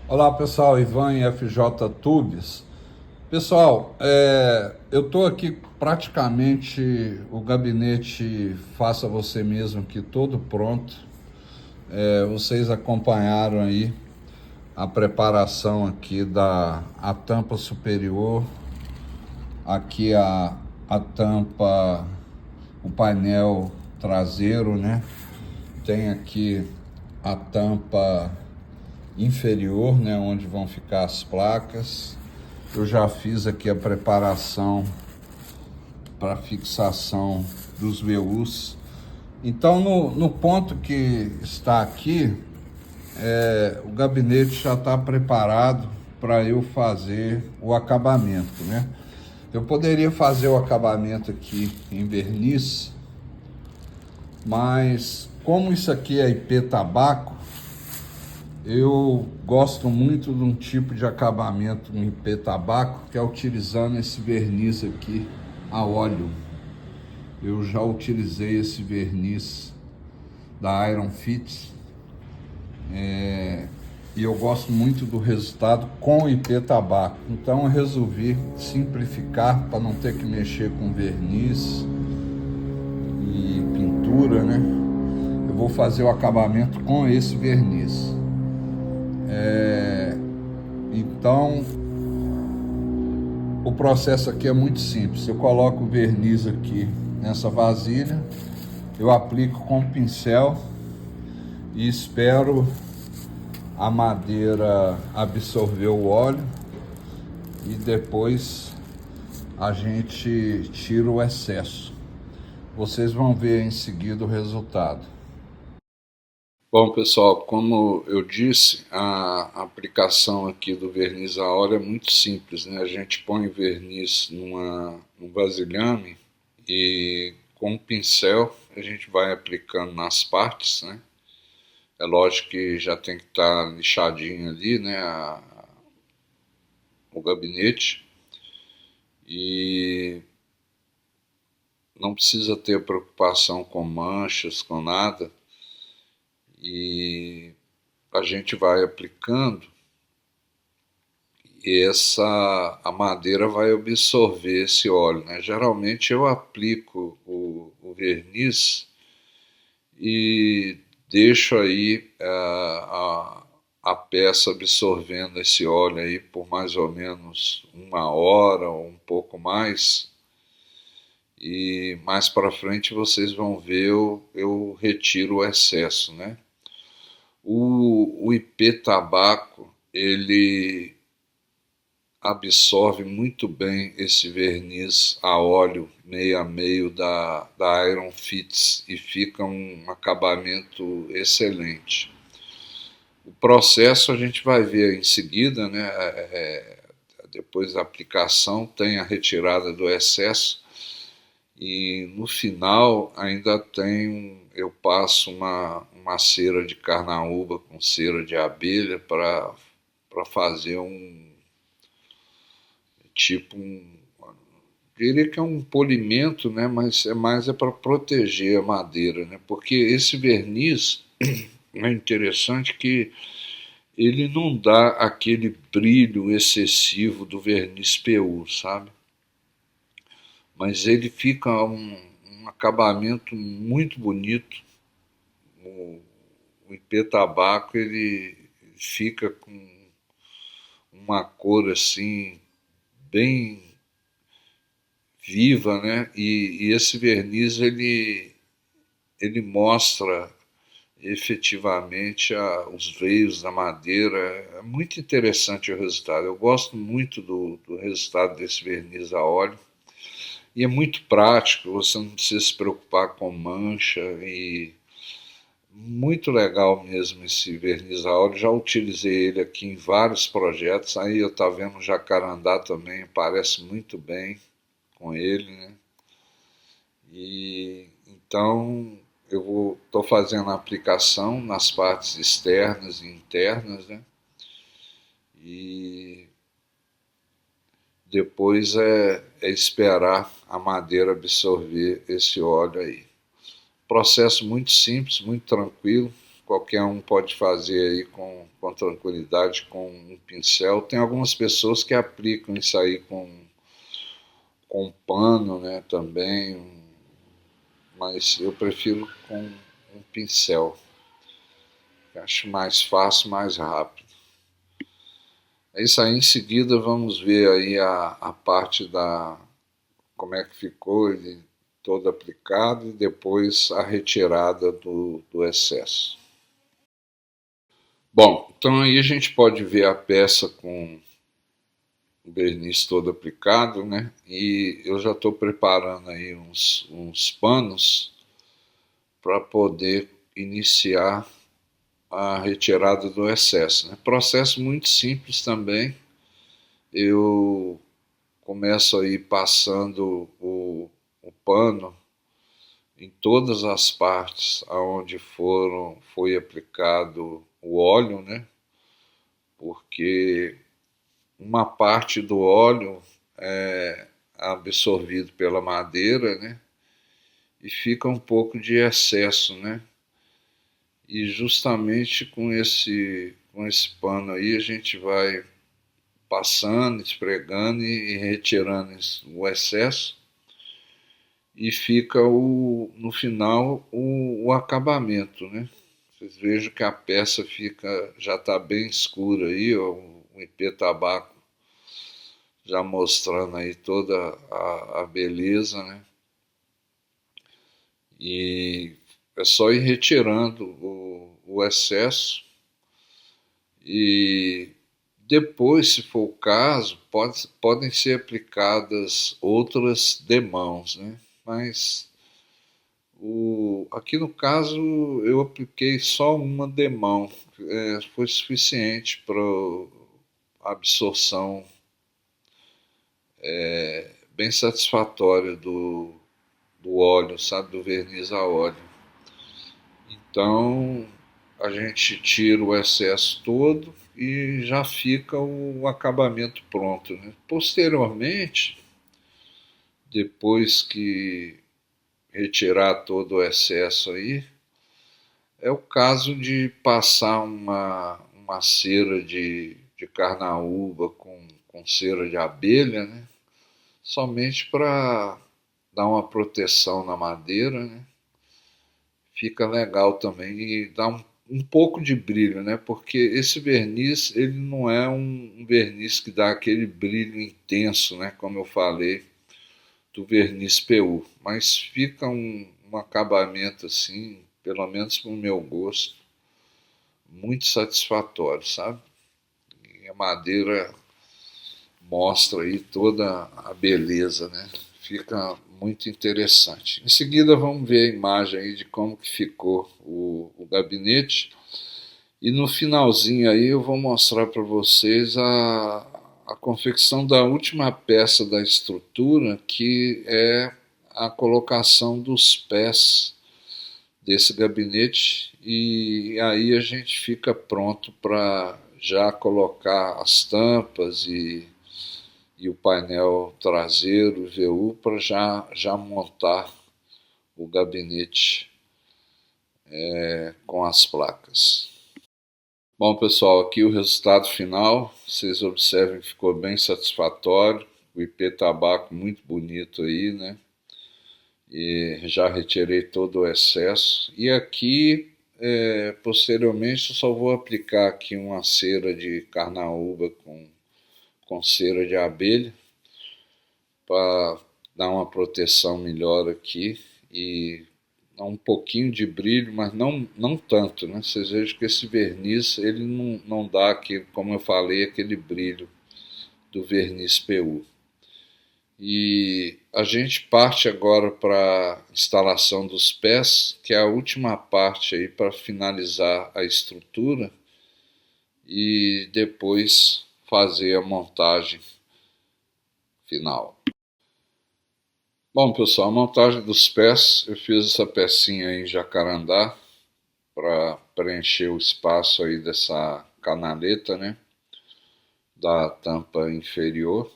Olá pessoal, Ivan e FJ Tubes. Pessoal, eu estou aqui praticamente o gabinete faça você mesmo aqui todo pronto. Vocês acompanharam aí a preparação aqui da a tampa superior, aqui a tampa, o painel traseiro, né? Tem aqui a tampa inferior, né, onde vão ficar as placas. Eu já fiz aqui a preparação para fixação dos VUs. Então, no ponto que está aqui, o gabinete já está preparado para eu fazer o acabamento, né? Eu poderia fazer o acabamento aqui em verniz, mas como isso aqui é IP tabaco, eu gosto muito de um tipo de acabamento em IP tabaco, que é utilizando esse verniz aqui a óleo. Eu já utilizei esse verniz da Iron Fit e eu gosto muito do resultado com IP tabaco. Então eu resolvi simplificar para não ter que mexer com verniz e pintura, né? Eu vou fazer o acabamento com esse verniz. Então, o processo aqui é muito simples. Eu coloco o verniz aqui nessa vasilha, eu aplico com o pincel e espero a madeira absorver o óleo e depois a gente tira o excesso. Vocês vão ver em seguida o resultado. Bom, pessoal, como eu disse, a aplicação aqui do verniz a óleo é muito simples, né? A gente põe verniz num vasilhame e com um pincel a gente vai aplicando nas partes, né? É lógico que já tem que estar lixadinho ali, né? O gabinete, e não precisa ter preocupação com manchas, com nada. E a gente vai aplicando e a madeira vai absorver esse óleo, né? Geralmente eu aplico o verniz e deixo aí a peça absorvendo esse óleo aí por mais ou menos 1 hora ou um pouco mais, e mais para frente vocês vão ver eu retiro o excesso, né? O IP tabaco, ele absorve muito bem esse verniz a óleo meio a meio da Iron Fits e fica um acabamento excelente. O processo a gente vai ver em seguida, né? Depois da aplicação tem a retirada do excesso e no final ainda eu passo uma cera de carnaúba com cera de abelha para fazer diria que é um polimento, né? Mas é para proteger a madeira, né? Porque esse verniz é interessante que ele não dá aquele brilho excessivo do verniz PU, sabe? Mas ele fica um acabamento muito bonito. O IP tabaco ele fica com uma cor assim bem viva, né? E esse verniz ele mostra efetivamente os veios da madeira. É muito interessante o resultado. Eu gosto muito do resultado desse verniz a óleo. E é muito prático, você não precisa se preocupar com mancha, e muito legal mesmo esse verniz a óleo. Já utilizei ele aqui em vários projetos. Aí eu tá vendo o jacarandá também, parece muito bem com ele, né? E então eu estou fazendo a aplicação nas partes externas e internas, né? E depois é esperar a madeira absorver esse óleo aí. Processo muito simples, muito tranquilo. qualquer um pode fazer aí com tranquilidade, com um pincel. Tem algumas pessoas que aplicam isso aí com pano, né, também, mas eu prefiro com um pincel. Acho mais fácil, mais rápido. É isso aí, em seguida vamos ver aí a parte da como é que ficou ele todo aplicado e depois a retirada do excesso. Bom, então aí a gente pode ver a peça com o verniz todo aplicado, né? E eu já estou preparando aí uns panos para poder iniciar a retirada do excesso, né? Processo muito simples também. Eu começo aí passando o pano em todas as partes aonde foi aplicado o óleo, né? Porque uma parte do óleo é absorvido pela madeira, né? E fica um pouco de excesso, né? E justamente com esse pano aí a gente vai passando, esfregando e retirando o excesso e fica no final o acabamento, né? Vocês vejam que a peça já está bem escura aí, ó, o IP tabaco já mostrando aí toda a beleza, né? E é só ir retirando o excesso e depois, se for o caso, podem ser aplicadas outras demãos, né? Mas aqui no caso eu apliquei só uma demão, foi suficiente para a absorção bem satisfatória do óleo, sabe, do verniz a óleo. Então a gente tira o excesso todo e já fica o acabamento pronto, né? Posteriormente, depois que retirar todo o excesso aí, é o caso de passar uma cera de carnaúba com cera de abelha, né? Somente para dar uma proteção na madeira, né? Fica legal também e dá um pouco de brilho, né? Porque esse verniz, ele não é um verniz que dá aquele brilho intenso, né? Como eu falei, do verniz PU. Mas fica um acabamento assim, pelo menos para o meu gosto, muito satisfatório, sabe? E a madeira mostra aí toda a beleza, né? Fica muito interessante. Em seguida vamos ver a imagem aí de como que ficou o gabinete e no finalzinho aí eu vou mostrar para vocês a confecção da última peça da estrutura, que é a colocação dos pés desse gabinete, e aí a gente fica pronto para já colocar as tampas e o painel traseiro, o VU, para já montar o gabinete com as placas. Bom, pessoal, aqui o resultado final. Vocês observem que ficou bem satisfatório. O IP tabaco muito bonito aí, né? E já retirei todo o excesso. E aqui, posteriormente, eu só vou aplicar aqui uma cera de carnaúba com cera de abelha para dar uma proteção melhor aqui e dá um pouquinho de brilho, mas não tanto, né? Vocês vejam que esse verniz ele não dá aquele, como eu falei, aquele brilho do verniz PU. E a gente parte agora para a instalação dos pés, que é a última parte aí para finalizar a estrutura e depois fazer a montagem final. Bom, pessoal, a montagem dos pés, eu fiz essa pecinha em jacarandá para preencher o espaço aí dessa canaleta, né, da tampa inferior,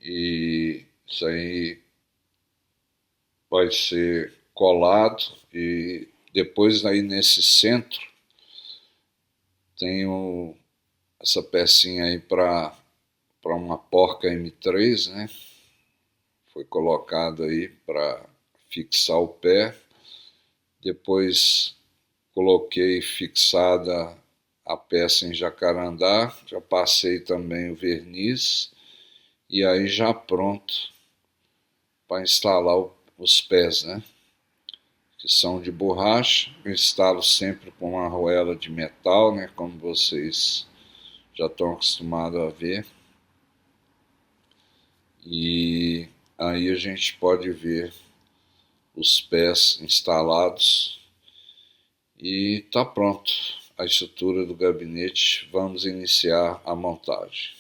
e isso aí vai ser colado e Depois aí nesse centro tenho essa pecinha aí para uma porca M3, né? Foi colocado aí para fixar o pé. Depois coloquei fixada a peça em jacarandá, já passei também o verniz e aí já pronto para instalar os pés, né? Que são de borracha. Eu instalo sempre com uma arruela de metal, né? Como vocês já estão acostumados a ver. E aí a gente pode ver os pés instalados e está pronto a estrutura do gabinete. Vamos iniciar a montagem.